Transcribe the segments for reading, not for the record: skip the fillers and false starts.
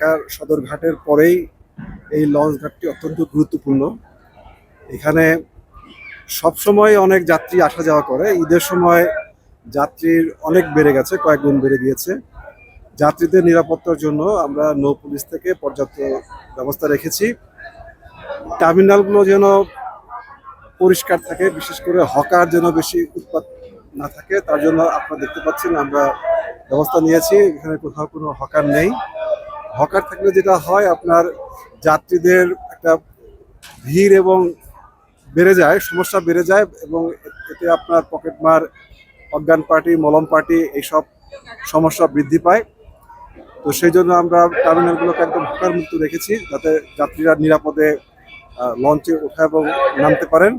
ঢাকার সদরঘাটের পরেই এই লঞ্চ ঘাটটি অত্যন্ত গুরুত্বপূর্ণ। এখানে সবসময় অনেক যাত্রী আসা যাওয়া করে। ঈদের সময় যাত্রীর অনেক বেড়ে গেছে, কয়েক গুণ বেড়ে গিয়েছে। যাত্রীদের নিরাপত্তার জন্য আমরা নৌ পুলিশ থেকে পর্যাপ্ত ব্যবস্থা রেখেছি। টার্মিনালগুলো যেন পরিষ্কার থাকে, বিশেষ করে হকার যেন বেশি উৎপাত না থাকে, তার জন্য আপনারা দেখতে পাচ্ছেন আমরা ব্যবস্থা নিয়েছি। এখানে কোথাও কোনো হকার নেই। হকার থাকলে যেটা হয়, আপনার যাত্রীদের একটা ভিড় এবং বেড়ে যায়, সমস্যা বেড়ে যায়, এবং এতে আপনার পকেটমার, অজ্ঞান পার্টি, মলম পার্টি এইসব সমস্যা বৃদ্ধি পায়। তো সেই জন্য আমরা টার্মিনালগুলোকে একদম হকার মুক্ত রেখেছি, যাতে যাত্রীরা নিরাপদে লঞ্চে ওঠা এবং নামতে পারেন।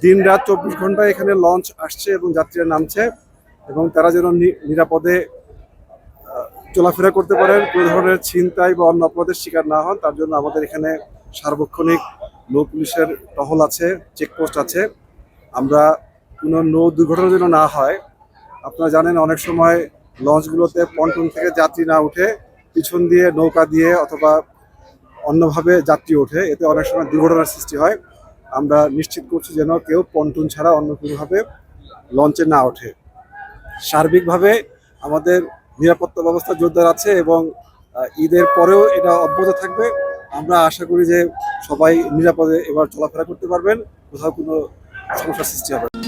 দিন রাত 24 ঘন্টা এখানে লঞ্চ আসছে এবং যাত্রীরা নামছে, এবং তারা যেন নিরাপদে চলাফেরা করতে পারেন, কোনো ধরনের ছিনতাই বা অন্য অপরাধের শিকার না হন, তার জন্য আমাদের এখানে সার্বক্ষণিক নৌ পুলিশের টহল আছে, চেকপোস্ট আছে। আমরা কোনো নৌ দুর্ঘটনা যেন না হয়। আপনারা জানেন, অনেক সময় লঞ্চগুলোতে পন্টুন থেকে যাত্রী না উঠে পিছন দিয়ে নৌকা দিয়ে অথবা অন্যভাবে যাত্রী ওঠে, এতে অনেক সময় দুর্ঘটনার সৃষ্টি হয়। আমরা নিশ্চিত করছি যেন কেউ পন্টুন ছাড়া অন্য কোনোভাবে লঞ্চে না ওঠে। সার্বিকভাবে আমাদের নিরাপত্তা ব্যবস্থা জোরদার আছে, এবং ঈদের পরেও এটা অব্যাহত থাকবে। আমরা আশা করি যে সবাই নিরাপদে এবার চলাফেরা করতে পারবেন, কোথাও কোনো সমস্যার সৃষ্টি হবে না।